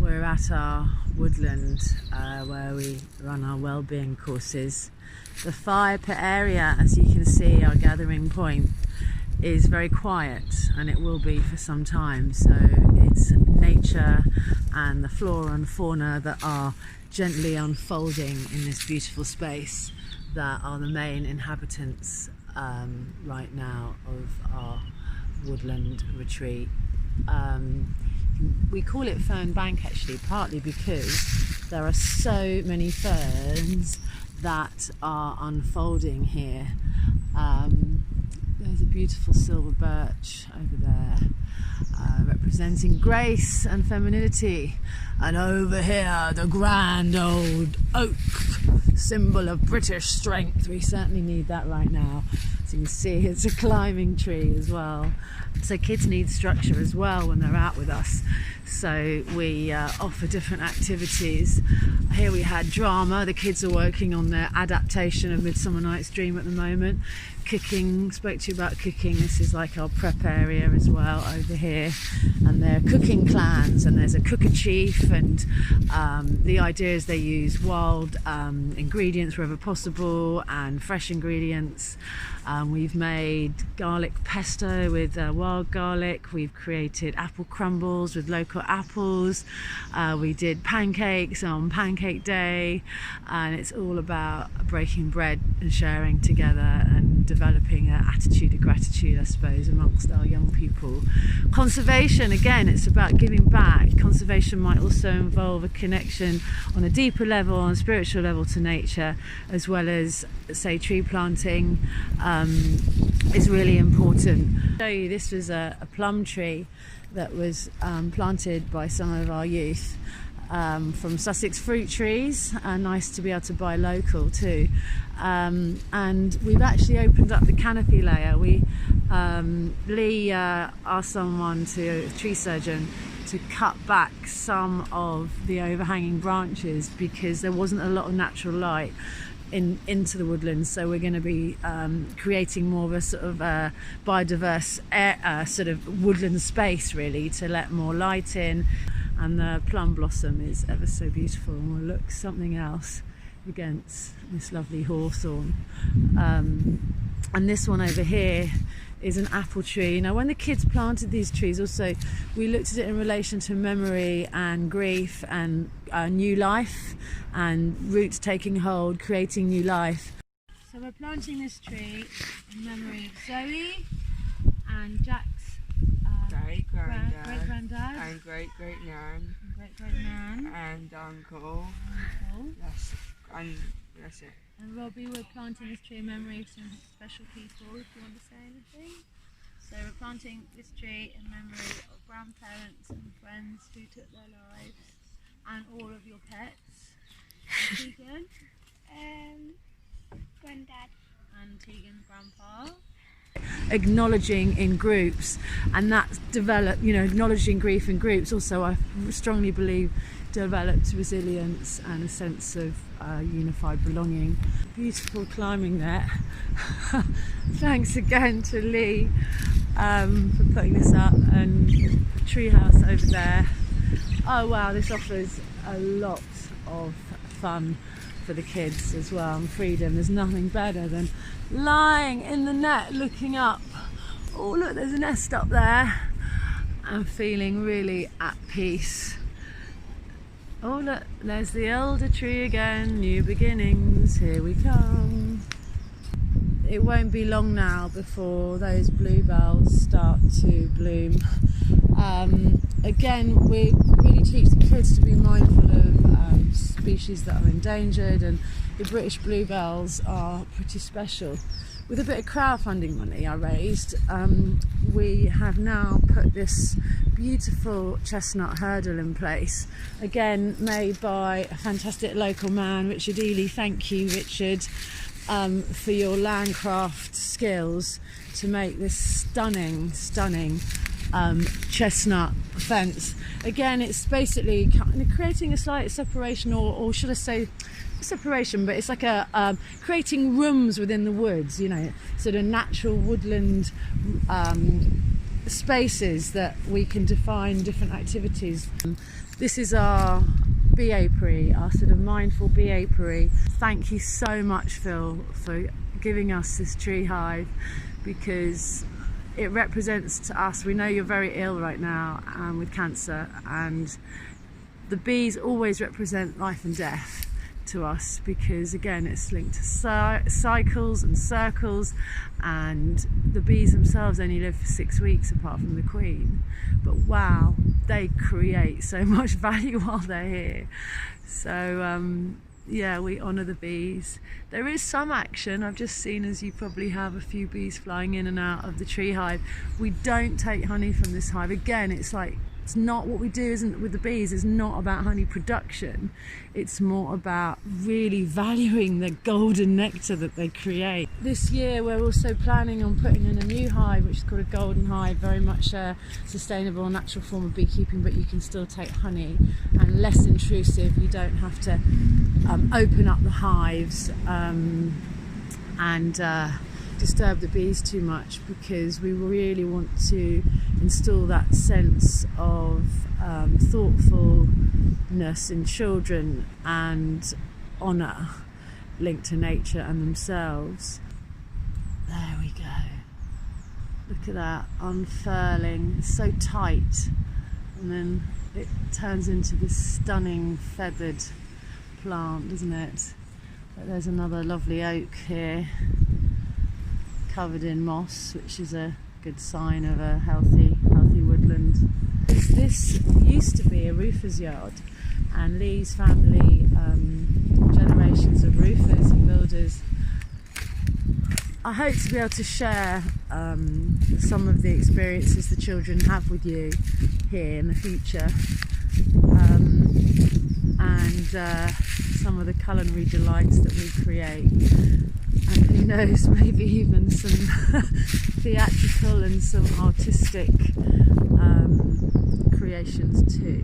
We're at our woodland where we run our wellbeing courses. The fire pit area, as you can see, our gathering point, is very quiet, and it will be for some time. So it's nature and the flora and fauna that are gently unfolding in this beautiful space that are the main inhabitants right now of our woodland retreat. We call it Fern Bank actually, partly because there are so many ferns that are unfolding here. There's a beautiful silver birch over there, representing grace and femininity, and over here the grand old oak, symbol of British strength. We certainly need that right now. As you can see, it's a climbing tree as well. So kids need structure as well when they're out with us. So we offer different activities. Here we had drama. The kids are working on their adaptation of Midsummer Night's Dream at the moment. Cooking, spoke to you about cooking. This is like our prep area as well over here. And they're cooking clans, and there's a cooker chief, and the idea is they use wild ingredients wherever possible and fresh ingredients. We've made garlic pesto with wild garlic. We've created apple crumbles with local apples. We did pancakes on Pancake Day, and it's all about breaking bread and sharing together and developing an attitude of gratitude, I suppose, amongst our young people. Conservation, again, it's about giving back. Conservation might also involve a connection on a deeper level, on a spiritual level, to nature, as well as, say, tree planting is really important. I'll show you, this was a plum tree that was planted by some of our youth from Sussex Fruit Trees. Nice to be able to buy local too. And we've actually opened up the canopy layer. Lee asked someone, a tree surgeon, to cut back some of the overhanging branches because there wasn't a lot of natural light into the woodlands. So we're going to be creating more of a sort of biodiverse sort of woodland space, really, to let more light in. And the plum blossom is ever so beautiful, and will look something else against this lovely hawthorn. And this one over here is an apple tree. Now, when the kids planted these trees, also we looked at it in relation to memory and grief and new life and roots taking hold, creating new life. So we're planting this tree in memory of Zoe and Jack's great-granddad and great-great-nan and uncle. That's it. And Robbie, we're planting this tree in memory of some special people, if you want to say anything. So we're planting this tree in memory of grandparents and friends who took their lives, and all of your pets. Tegan? Granddad. And Tegan's grandpa. Acknowledging in groups, and that's developed, acknowledging grief in groups also, I strongly believe, developed resilience and a sense of unified belonging. Beautiful climbing net. Thanks again to Lee for putting this up, and treehouse over there. Oh wow, this offers a lot of fun for the kids as well, and freedom. There's nothing better than lying in the net looking up. Oh look, there's a nest up there, and feeling really at peace. Oh look, there's the elder tree again. New beginnings, here we come. It won't be long now before those bluebells start to bloom. Again, we really teach the kids to be mindful of species that are endangered, and the British bluebells are pretty special. With a bit of crowdfunding money I raised, we have now put this beautiful Chestnut Hurdle in place, again made by a fantastic local man, Richard Ely. Thank you, Richard, for your landcraft skills to make this stunning chestnut fence. Again, it's basically creating a slight separation, or should I say separation, but it's like creating rooms within the woods, sort of natural woodland spaces that we can define different activities. This is our bee apiary, our sort of mindful bee apiary. Thank you so much, Phil, for giving us this tree hive, because it represents to us, we know you're very ill right now with cancer, and the bees always represent life and death to us, because again it's linked to cycles and circles, and the bees themselves only live for 6 weeks apart from the queen, but wow, they create so much value while they're here. So yeah, we honour the bees. There is some action. I've just seen, as you probably have, a few bees flying in and out of the tree hive. We don't take honey from this hive. Again, it's like, it's not what we do, isn't with the bees, is not about honey production. It's more about really valuing the golden nectar that they create. This year we're also planning on putting in a new hive, which is called a golden hive, very much a sustainable natural form of beekeeping, but you can still take honey, and less intrusive. You don't have to open up the hives and disturb the bees too much, because we really want to install that sense of thoughtfulness in children and honour linked to nature and themselves. There we go. Look at that unfurling. It's so tight, and then it turns into this stunning feathered plant, doesn't it? But there's another lovely oak here, covered in moss, which is a good sign of a healthy woodland. This used to be a roofer's yard, and Lee's family, generations of roofers and builders. I hope to be able to share some of the experiences the children have with you here in the future, and some of the culinary delights that we create, and who knows, maybe even some theatrical and some artistic creations too.